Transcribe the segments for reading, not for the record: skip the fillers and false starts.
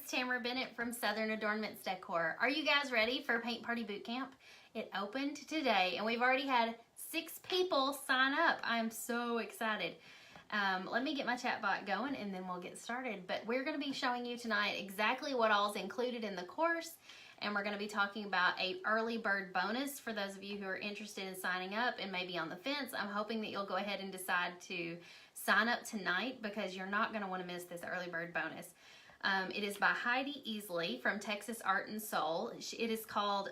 Tamara Bennett from Southern Adoornments Decor. Are you guys ready for Paint Party Bootcamp? It opened today and we've already had 6 people sign up. I'm so excited. Let me get my chat bot going and then we'll get started. But we're going to be showing you tonight exactly what all is included in the course, and we're going to be talking about an early bird bonus for those of you who are interested in signing up and maybe on the fence. I'm hoping that you'll go ahead and decide to sign up tonight because you're not going to want to miss this early bird bonus. It is by Heidi Easley from Texas Art and Soul. It is called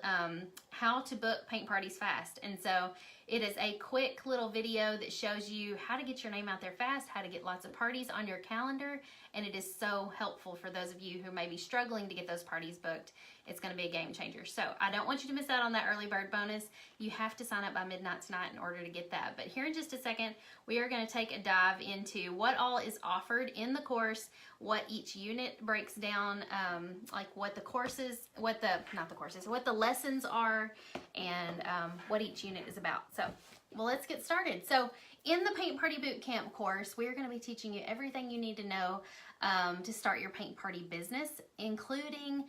How to Book Paint Parties Fast. And so it is a quick little video that shows you how to get your name out there fast, how to get lots of parties on your calendar, and it is so helpful for those of you who may be struggling to get those parties booked. It's going to be a game changer. So I don't want you to miss out on that early bird bonus. You have to sign up by midnight tonight in order to get that. But here in just a second, we are going to take a dive into what all is offered in the course, what each unit breaks down, like what the courses, what the lessons are, and what each unit is about. So, well, let's get started. So in the Paint Party Bootcamp course, we're going to be teaching you everything you need to know to start your paint party business, including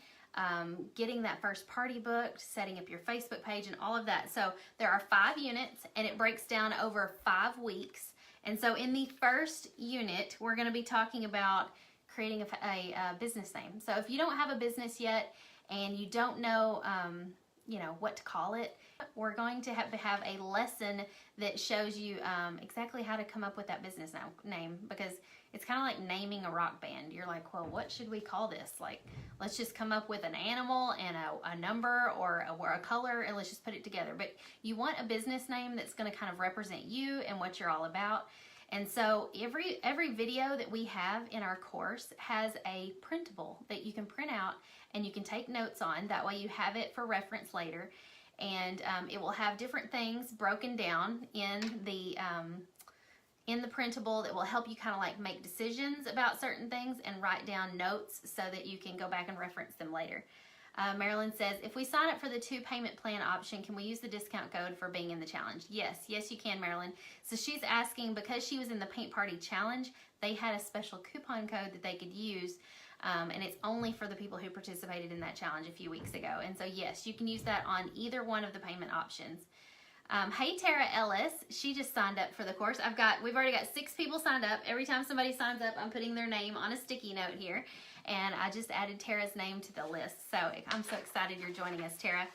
getting that first party booked, setting up your Facebook page, and all of that. So there are 5 units and it breaks down over 5 weeks. And so in the first unit, we're going to be talking about creating a business name. So if you don't have a business yet and you don't know, what to call it, we're going to have a lesson that shows you exactly how to come up with that business name, because it's kind of like naming a rock band. You're like, well, what should we call this? Like, let's just come up with an animal and a number or a color and let's just put it together. But you want a business name that's going to kind of represent you and what you're all about. And so every video that we have in our course has a printable that you can print out and you can take notes on. That way you have it for reference later. And it will have different things broken down in the printable that will help you kind of like make decisions about certain things and write down notes so that you can go back and reference them later. Marilyn says, if we sign up for the 2 payment plan option, can we use the discount code for being in the challenge? Yes, you can, Marilyn. So she's asking, because she was in the Paint Party Challenge, they had a special coupon code that they could use, and it's only for the people who participated in that challenge a few weeks ago. And so yes, you can use that on either one of the payment options. Hey Tara Ellis, she just signed up for the course. We've already got 6 people signed up. Every time somebody signs up, I'm putting their name on a sticky note here, and I just added Tara's name to the list. So I'm so excited you're joining us, Tara.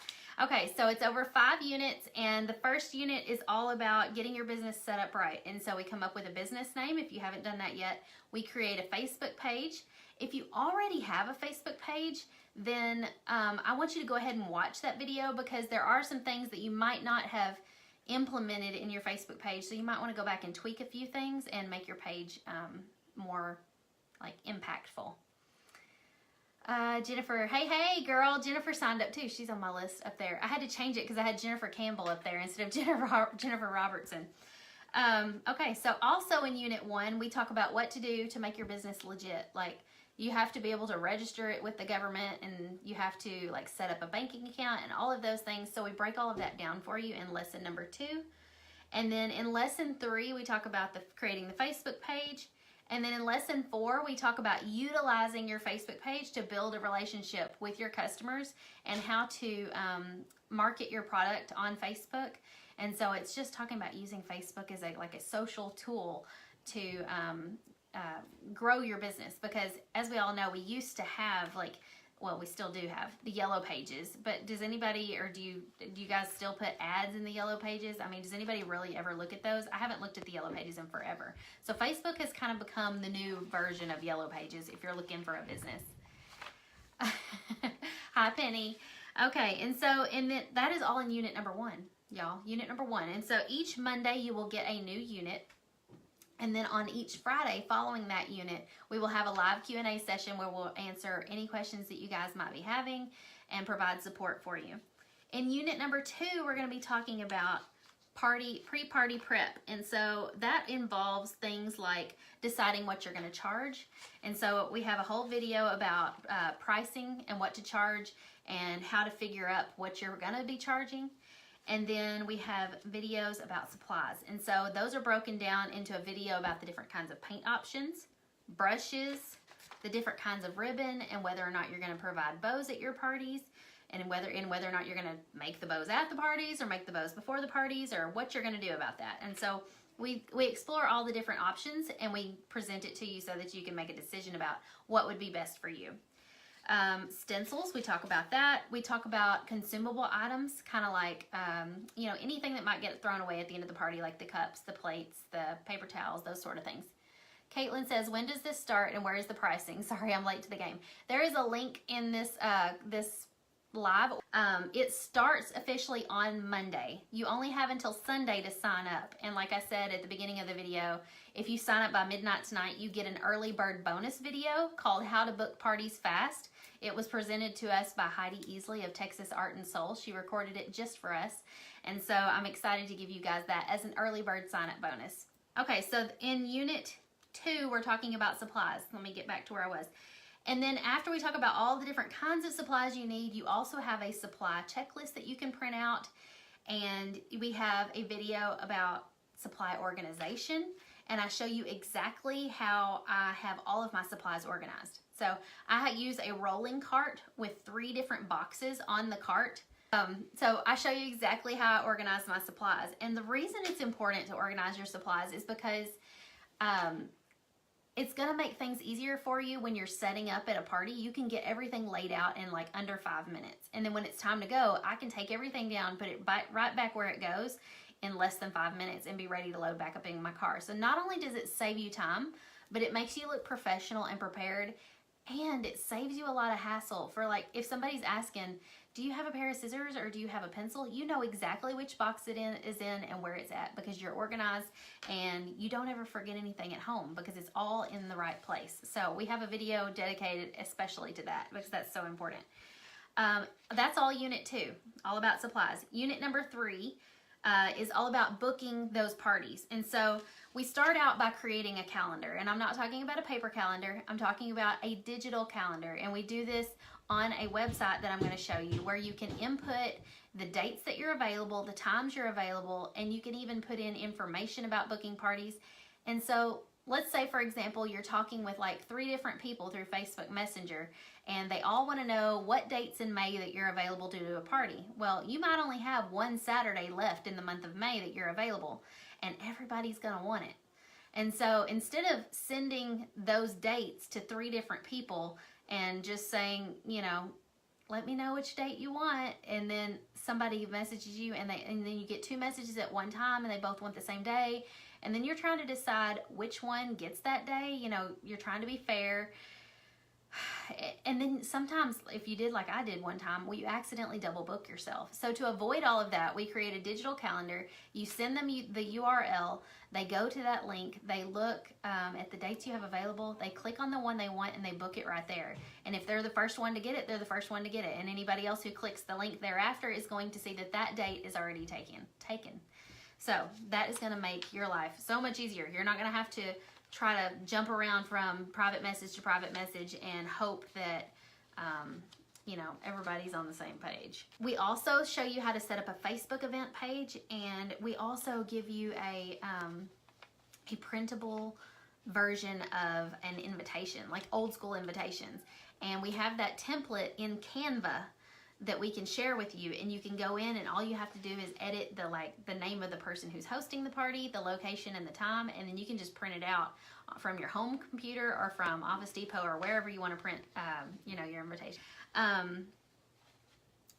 Okay, so it's over 5 units, and the first unit is all about getting your business set up right. And so we come up with a business name. If you haven't done that yet, we create a Facebook page. If you already have a Facebook page, then I want you to go ahead and watch that video, because there are some things that you might not have implemented in your Facebook page. So you might want to go back and tweak a few things and make your page more like impactful. Jennifer, hey girl, Jennifer signed up too. She's on my list up there. I had to change it because I had Jennifer Campbell up there instead of Jennifer Robertson. Okay, so also in Unit 1, we talk about what to do to make your business legit. Like, you have to be able to register it with the government, and you have to like set up a banking account and all of those things. So we break all of that down for you in lesson number 2. And then in lesson 3, we talk about creating the Facebook page. And then in lesson 4, we talk about utilizing your Facebook page to build a relationship with your customers and how to market your product on Facebook. And so it's just talking about using Facebook as a social tool to grow your business, because as we all know, we used to have we still do have the yellow pages, but does anybody, or do you guys still put ads in the yellow pages? I mean, does anybody really ever look at those? I haven't looked at the yellow pages in forever. So Facebook has kind of become the new version of yellow pages if you're looking for a business. Hi, Penny. Okay, and so that is all in unit number 1, y'all. Unit number 1. And so each Monday you will get a new unit. And then on each Friday following that unit, we will have a live Q&A session where we'll answer any questions that you guys might be having and provide support for you. In unit number 2, we're going to be talking about pre-party prep. And so that involves things like deciding what you're going to charge. And so we have a whole video about pricing and what to charge and how to figure out what you're going to be charging. And then we have videos about supplies. And so those are broken down into a video about the different kinds of paint options, brushes, the different kinds of ribbon, and whether or not you're going to provide bows at your parties, and whether or not you're going to make the bows at the parties or make the bows before the parties, or what you're going to do about that. And so we explore all the different options, and we present it to you so that you can make a decision about what would be best for you. Stencils, we talk about that. We talk about consumable items, kind of like, you know, anything that might get thrown away at the end of the party, like the cups, the plates, the paper towels, those sort of things. Caitlin says, when does this start and where is the pricing? Sorry, I'm late to the game. There is a link in this, this live. It starts officially on Monday. You only have until Sunday to sign up. And like I said at the beginning of the video, if you sign up by midnight tonight, you get an early bird bonus video called How to Book Parties Fast. It was presented to us by Heidi Easley of Texas Art and Soul. She recorded it just for us. And so I'm excited to give you guys that as an early bird sign up bonus. Okay, so in Unit 2, we're talking about supplies. Let me get back to where I was. And then after we talk about all the different kinds of supplies you need, you also have a supply checklist that you can print out. And we have a video about supply organization. And I show you exactly how I have all of my supplies organized. So I use a rolling cart with 3 different boxes on the cart. So I show you exactly how I organize my supplies. And the reason it's important to organize your supplies is because it's going to make things easier for you when you're setting up at a party. You can get everything laid out in like under 5 minutes. And then when it's time to go, I can take everything down, put it right back where it goes in less than 5 minutes and be ready to load back up in my car. So not only does it save you time, but it makes you look professional and prepared, and it saves you a lot of hassle for, like, if somebody's asking, do you have a pair of scissors or do you have a pencil? You know exactly which box it is in and where it's at, because you're organized and you don't ever forget anything at home because it's all in the right place. So we have a video dedicated especially to that because that's so important. That's all Unit 2, all about supplies. Unit number 3 is all about booking those parties. And so we start out by creating a calendar, and I'm not talking about a paper calendar, I'm talking about a digital calendar. And we do this on a website that I'm going to show you, where you can input the dates that you're available, the times you're available, and you can even put in information about booking parties. And so let's say, for example, you're talking with like 3 different people through Facebook Messenger, and they all want to know what dates in May that you're available to do a party. Well, you might only have 1 Saturday left in the month of May that you're available, and everybody's going to want it. And so instead of sending those dates to 3 different people and just saying, you know, let me know which date you want, and then somebody messages you and then you get 2 messages at one time and they both want the same day, and then you're trying to decide which one gets that day. You know, you're trying to be fair. And then sometimes, if you did like I did one time, well, you accidentally double book yourself. So to avoid all of that, we create a digital calendar. You send them the URL, they go to that link, they look at the dates you have available, they click on the one they want, and they book it right there. And if they're the first one to get it, they're the first one to get it. And anybody else who clicks the link thereafter is going to see that that date is already taken. So that is going to make your life so much easier. You're not going to have to try to jump around from private message to private message and hope that, you know, everybody's on the same page. We also show you how to set up a Facebook event page, and we also give you a printable version of an invitation, like old school invitations. And we have that template in Canva that we can share with you, and you can go in and all you have to do is edit the name of the person who's hosting the party, the location and the time, and then you can just print it out from your home computer or from Office Depot or wherever you want to print you know, your invitation.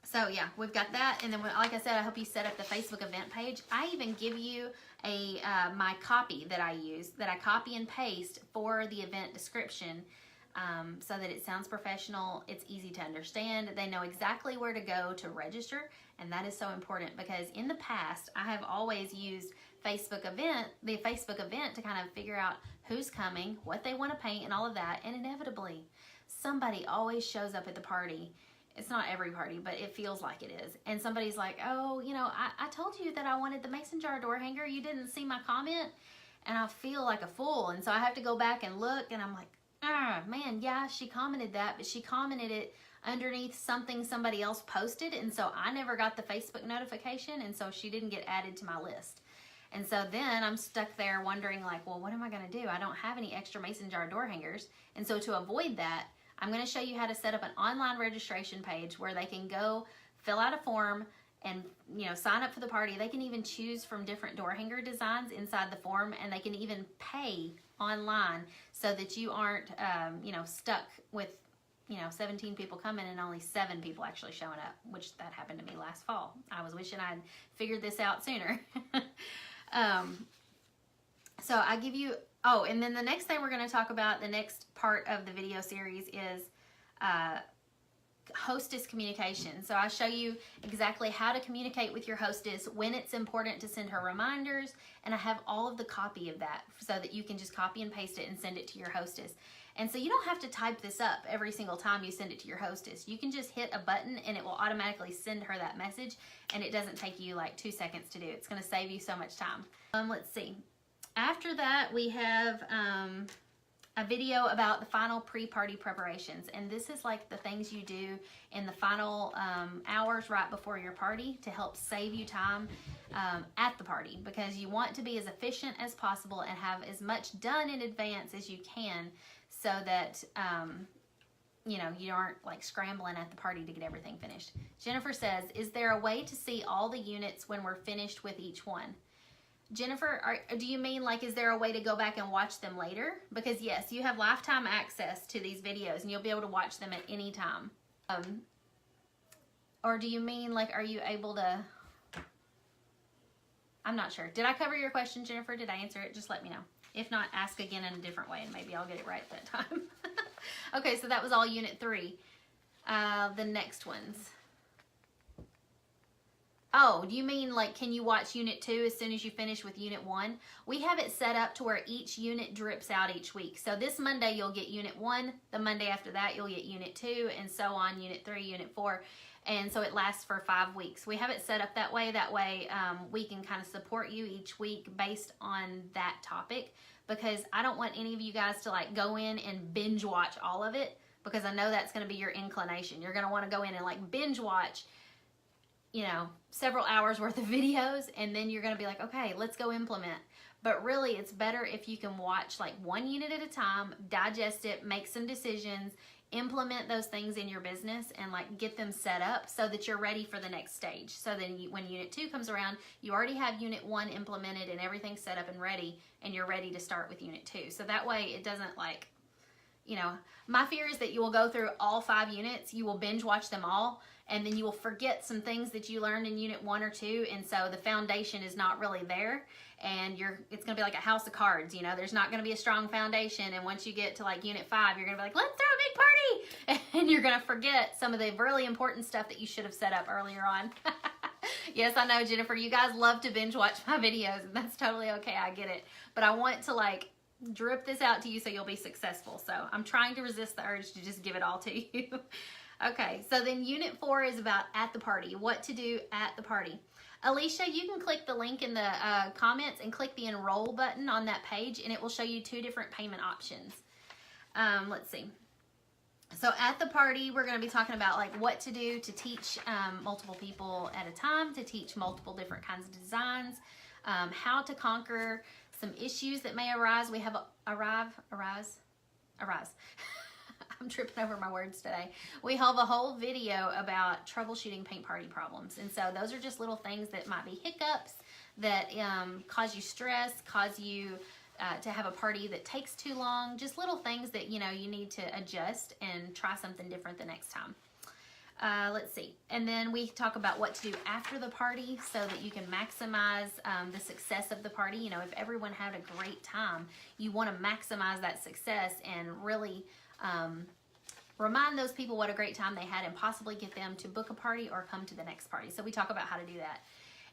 So yeah, we've got that. And then, like I said, I hope you set up the Facebook event page. I even give you my copy that I use, that I copy and paste for the event description, so that it sounds professional, it's easy to understand, they know exactly where to go to register. And that is so important, because in the past I have always used the Facebook event to kind of figure out who's coming, what they want to paint, and all of that. And inevitably somebody always shows up at the party. It's not every party, but it feels like it is. And somebody's like, oh, you know, I told you that I wanted the mason jar door hanger, you didn't see my comment. And I feel like a fool. And so I have to go back and look, and I'm like, man, yeah, she commented that, but she commented it underneath something somebody else posted, and so I never got the Facebook notification, and so she didn't get added to my list. And so then I'm stuck there wondering like, well, what am I going to do? I don't have any extra mason jar door hangers. And so to avoid that, I'm going to show you how to set up an online registration page where they can go fill out a form and, you know, sign up for the party. They can even choose from different door hanger designs inside the form, and they can even pay online so that you aren't, you know, stuck with, you know, 17 people coming and only 7 people actually showing up, which that happened to me last fall. I was wishing I'd figured this out sooner. So I give you, oh, and then the next thing we're going to talk about, the next part of the video series is hostess communication. So I show you exactly how to communicate with your hostess, when it's important to send her reminders, and I have all of the copy of that so that you can just copy and paste it and send it to your hostess. And so you don't have to type this up every single time you send it to your hostess. You can just hit a button and it will automatically send her that message, and it doesn't take you like 2 seconds to do. It's going to save you so much time. Let's see. After that, we have a video about the final pre-party preparations, and this is like the things you do in the final hours right before your party to help save you time at the party, because you want to be as efficient as possible and have as much done in advance as you can, so that you know, you aren't like scrambling at the party to get everything finished. Jennifer says, is there a way to see all the units when we're finished with each one? Jennifer, do you mean like, is there a way to go back and watch them later? Because yes, you have lifetime access to these videos and you'll be able to watch them at any time. Or do you mean like, are you able to, I'm not sure. Did I cover your question, Jennifer? Did I answer it? Just let me know. If not, ask again in a different way and maybe I'll get it right at that time. Okay, so that was all Unit 3. The next ones. Oh, do you mean like, can you watch Unit 2 as soon as you finish with Unit 1? We have it set up to where each unit drips out each week. So this Monday you'll get Unit 1, the Monday after that you'll get Unit 2, and so on, Unit 3, Unit 4. And so it lasts for 5 weeks. We have it set up that way. That way we can kind of support you each week based on that topic, because I don't want any of you guys to like go in and binge watch all of it, because I know that's going to be your inclination. You're going to want to go in and like binge watch, you know, several hours worth of videos, and then you're going to be like, okay, let's go implement. But really, it's better if you can watch like 1 unit at a time, digest it, make some decisions, implement those things in your business, and like get them set up so that you're ready for the next stage. So then when Unit 2 comes around, you already have Unit 1 implemented and everything set up and ready, and you're ready to start with Unit 2. So that way it doesn't like, you know, my fear is that you will go through all 5 units, you will binge watch them all, and then you will forget some things that you learned in Unit 1 or 2, and so the foundation is not really there, and it's going to be like a house of cards, you know, there's not going to be a strong foundation, and once you get to like Unit 5, you're going to be like, let's throw a big party, and you're going to forget some of the really important stuff that you should have set up earlier on. Yes, I know, Jennifer, you guys love to binge watch my videos, and that's totally okay, I get it, but I want to like drip this out to you so you'll be successful, so I'm trying to resist the urge to just give it all to you. Okay, so then Unit 4 is about at the party, what to do at the party. Alicia, you can click the link in the comments and click the enroll button on that page, and it will show you 2 different payment options. Let's see. So at the party, we're going to be talking about like what to do to teach multiple people at a time, to teach multiple different kinds of designs, how to conquer some issues that may arise. We have arise. I'm tripping over my words today. We have a whole video about troubleshooting paint party problems. And so those are just little things that might be hiccups that cause you stress, cause you to have a party that takes too long, just little things that, you know, you need to adjust and try something different the next time. Let's see. And then we talk about what to do after the party so that you can maximize the success of the party. You know, if everyone had a great time, you want to maximize that success and really remind those people what a great time they had and possibly get them to book a party or come to the next party. So we talk about how to do that.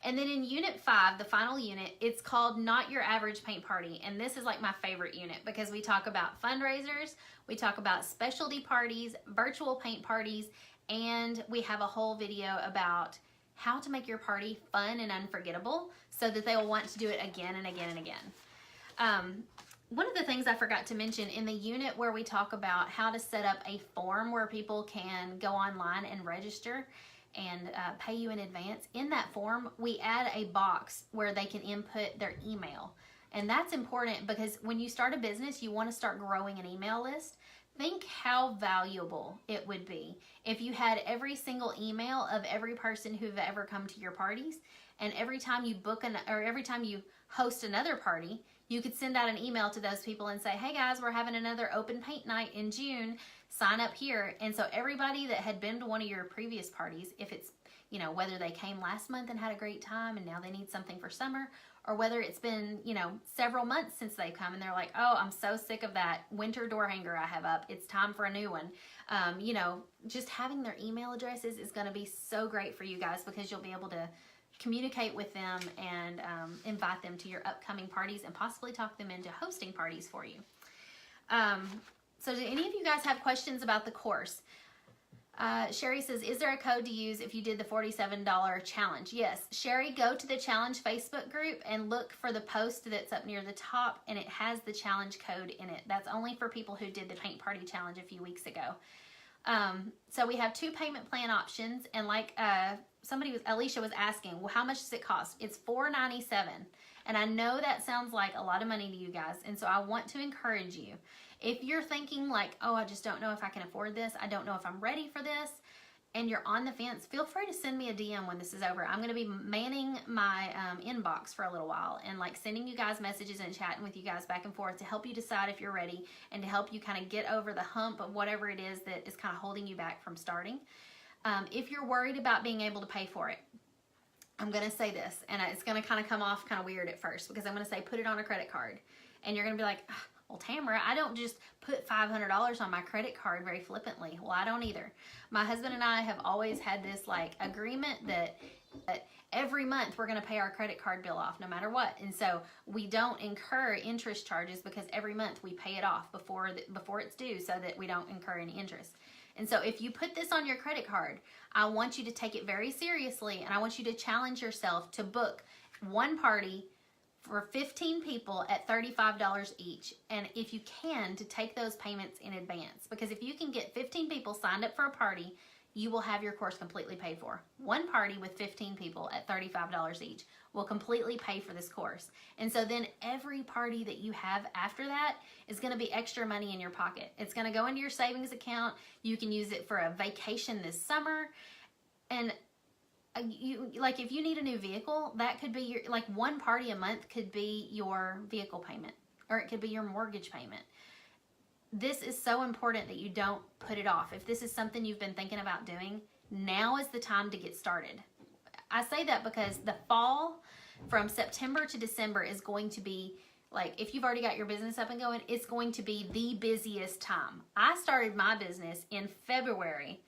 And then in Unit 5, the final unit, it's called Not Your Average Paint Party. And this is like my favorite unit because we talk about fundraisers, we talk about specialty parties, virtual paint parties, and we have a whole video about how to make your party fun and unforgettable so that they will want to do it again and again and again. One of the things I forgot to mention in the unit where we talk about how to set up a form where people can go online and register, and pay you in advance. In that form, we add a box where they can input their email. And that's important because when you start a business, you want to start growing an email list. Think how valuable it would be if you had every single email of every person who've ever come to your parties, and every time you book or every time you host another party, you could send out an email to those people and say, hey guys, we're having another open paint night in June, sign up here. And so everybody that had been to one of your previous parties, if it's, you know, whether they came last month and had a great time and now they need something for summer, or whether it's been, you know, several months since they've come and they're like, oh, I'm so sick of that winter door hanger I have up. It's time for a new one. You know, just having their email addresses is going to be so great for you guys because you'll be able to communicate with them and invite them to your upcoming parties and possibly talk them into hosting parties for you. So do any of you guys have questions about the course? Sherry says, is there a code to use if you did the $47 challenge? Yes. Sherry, go to the challenge Facebook group and look for the post that's up near the top, and it has the challenge code in it. That's only for people who did the Paint Party Challenge a few weeks ago. So we have 2 payment plan options, and like Alicia was asking, well, how much does it cost? It's $497, and I know that sounds like a lot of money to you guys, and so I want to encourage you. If you're thinking like, oh, I just don't know if I can afford this, I don't know if I'm ready for this, and you're on the fence, feel free to send me a DM when this is over. I'm going to be manning my inbox for a little while and like sending you guys messages and chatting with you guys back and forth to help you decide if you're ready and to help you kind of get over the hump of whatever it is that is kind of holding you back from starting. If you're worried about being able to pay for it, I'm going to say this, and it's going to kind of come off kind of weird at first because I'm going to say put it on a credit card. And you're going to be like, well, Tamara, I don't just put $500 on my credit card very flippantly. Well, I don't either. My husband and I have always had this like agreement that every month we're going to pay our credit card bill off no matter what. And so we don't incur interest charges because every month we pay it off before it's due so that we don't incur any interest. And so if you put this on your credit card, I want you to take it very seriously, and I want you to challenge yourself to book one party for 15 people at $35 each. And if you can, to take those payments in advance. Because if you can get 15 people signed up for a party, you will have your course completely paid for. One party with 15 people at $35 each will completely pay for this course. And so then every party that you have after that is going to be extra money in your pocket. It's going to go into your savings account. You can use it for a vacation this summer. And if you need a new vehicle, that could be your, like one party a month could be your vehicle payment, or it could be your mortgage payment. This is so important that you don't put it off. If this is something you've been thinking about doing, now is the time to get started. I say that because the fall from September to December is going to be like, if you've already got your business up and going, it's going to be the busiest time. I started my business in February.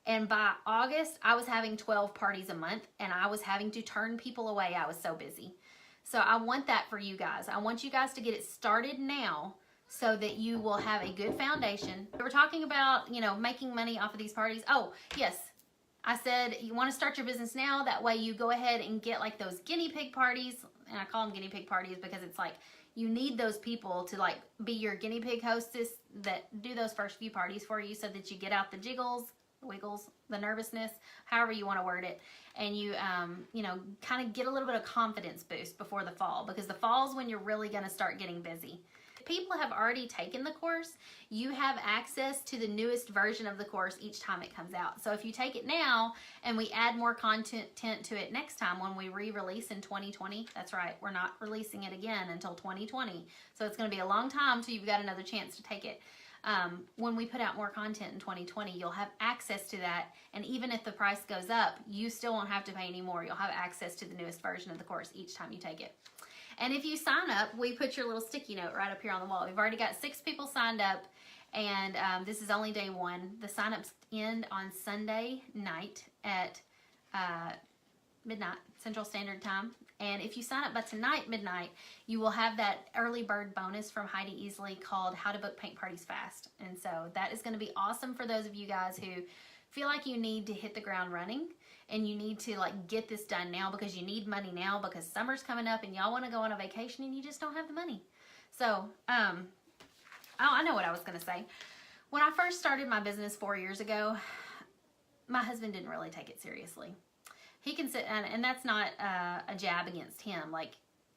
And by August, I was having 12 parties a month, and I was having to turn people away. I was so busy. So I want that for you guys. I want you guys to get it started now so that you will have a good foundation. We're talking about, you know, making money off of these parties. Oh, yes. I said you want to start your business now. That way you go ahead and get like those guinea pig parties. And I call them guinea pig parties because it's like you need those people to like be your guinea pig hostess that do those first few parties for you so that you get out the jiggles, wiggles, the nervousness, however you want to word it, and you know, kind of get a little bit of confidence boost before the fall, because the fall is when you're really going to start getting busy. If people have already taken the course, you have access to the newest version of the course each time it comes out. So if you take it now and we add more content to it next time when we re-release in 2020, that's right, we're not releasing it again until 2020. So it's going to be a long time till you've got another chance to take it. When we put out more content in 2020, you'll have access to that, and even if the price goes up, you still won't have to pay any more. You'll have access to the newest version of the course each time you take it. And if you sign up, we put your little sticky note right up here on the wall. We've already got 6 people signed up, and this is only day 1. The sign-ups end on Sunday night at midnight Central Standard Time. And if you sign up by tonight, midnight, you will have that early bird bonus from Heidi Easley called How to Book Paint Parties Fast. And so that is going to be awesome for those of you guys who feel like you need to hit the ground running and you need to like get this done now because you need money now because summer's coming up and y'all want to go on a vacation and you just don't have the money. So, oh, I know what I was going to say. When I first started my business 4 years ago, my husband didn't really take it seriously. He can sit, and that's not a jab against him. Like,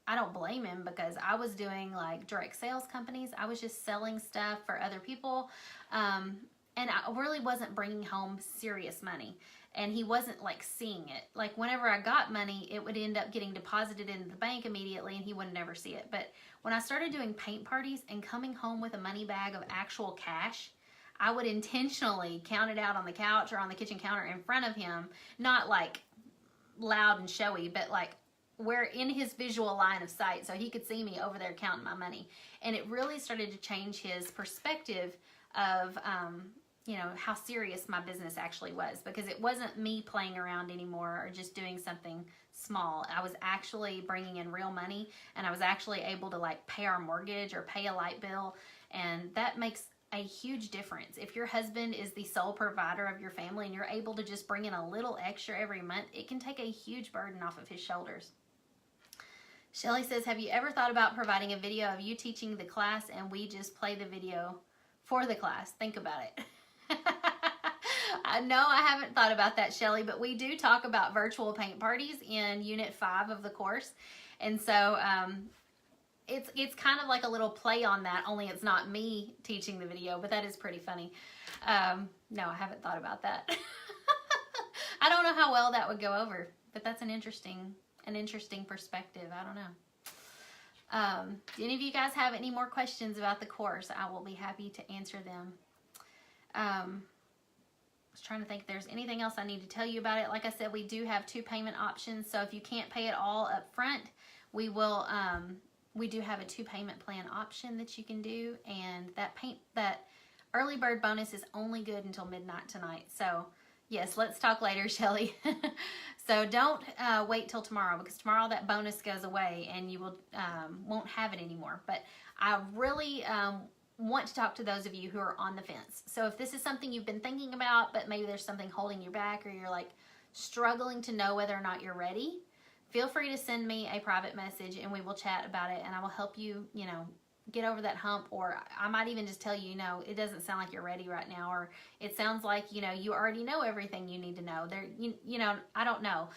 I don't blame him, because I was doing like direct sales companies. I was just selling stuff for other people. And I really wasn't bringing home serious money. And he wasn't like seeing it. Like, whenever I got money, it would end up getting deposited into the bank immediately, and he would never see it. But when I started doing paint parties and coming home with a money bag of actual cash, I would intentionally count it out on the couch or on the kitchen counter in front of him. Not like loud and showy, but like where in his visual line of sight, so he could see me over there counting my money. And it really started to change his perspective of you know, how serious my business actually was, because it wasn't me playing around anymore or just doing something small. I was actually bringing in real money, and I was actually able to like pay our mortgage or pay a light bill, and that makes a huge difference. If your husband is the sole provider of your family and you're able to just bring in a little extra every month, it can take a huge burden off of his shoulders. Shelly says, have you ever thought about providing a video of you teaching the class and we just play the video for the class? Think about it. No, I haven't thought about that, Shelly, but we do talk about virtual paint parties in Unit 5 of the course. And so it's kind of like a little play on that, only it's not me teaching the video, but that is pretty funny. No, I haven't thought about that. I don't know how well that would go over, but that's an interesting perspective. I don't know. Do any of you guys have any more questions about the course? I will be happy to answer them. I was trying to think if there's anything else I need to tell you about it. Like I said, we do have 2 payment options. So if you can't pay it all up front, we will, we do have a 2 payment plan option that you can do. And that early bird bonus is only good until midnight tonight. So yes, let's talk later, Shelly. So don't wait till tomorrow, because tomorrow that bonus goes away and you will won't have it anymore. But I really want to talk to those of you who are on the fence. So if this is something you've been thinking about, but maybe there's something holding you back, or you're like struggling to know whether or not you're ready, feel free to send me a private message and we will chat about it, and I will help you, you know, get over that hump. Or I might even just tell you, you know, it doesn't sound like you're ready right now, or it sounds like, you know, you already know everything you need to know. You know, I don't know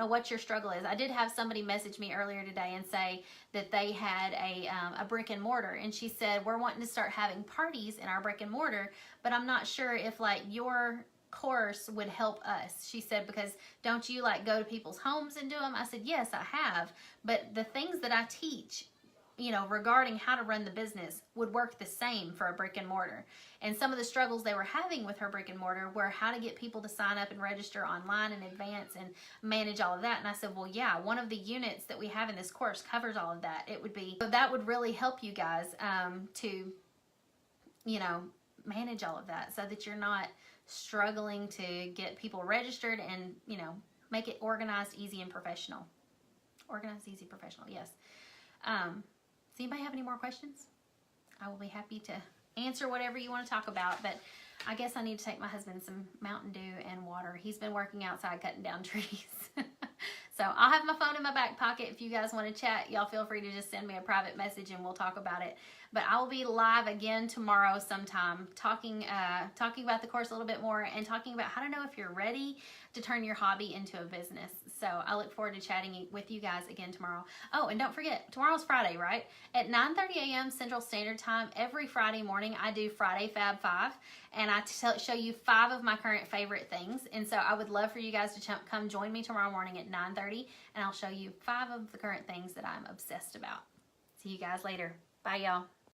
what your struggle is. I did have somebody message me earlier today and say that they had a brick and mortar, and she said, we're wanting to start having parties in our brick and mortar, but I'm not sure if like your course would help us. She said, because don't you like go to people's homes and do them? I said, yes, I have, but the things that I teach, you know, regarding how to run the business would work the same for a brick and mortar. And some of the struggles they were having with her brick and mortar were how to get people to sign up and register online in advance and manage all of that. And I said, well, yeah, one of the units that we have in this course covers all of that. It would be, so that would really help you guys to, you know, manage all of that, so that you're not struggling to get people registered, and, you know, make it organized, easy, and professional. Organized, easy, professional, yes. Does anybody have any more questions? I will be happy to answer whatever you want to talk about, but I guess I need to take my husband some Mountain Dew and water. He's been working outside cutting down trees. So I'll have my phone in my back pocket. If you guys want to chat, y'all feel free to just send me a private message and we'll talk about it. But I will be live again tomorrow sometime, talking about the course a little bit more, and talking about how to know if you're ready to turn your hobby into a business. So I look forward to chatting with you guys again tomorrow. Oh, and don't forget, tomorrow's Friday, right? At 9:30 a.m. Central Standard Time, every Friday morning, I do Friday Fab 5, and I show you 5 of my current favorite things. And so I would love for you guys to come join me tomorrow morning at 9:30, and I'll show you 5 of the current things that I'm obsessed about. See you guys later. Bye, y'all.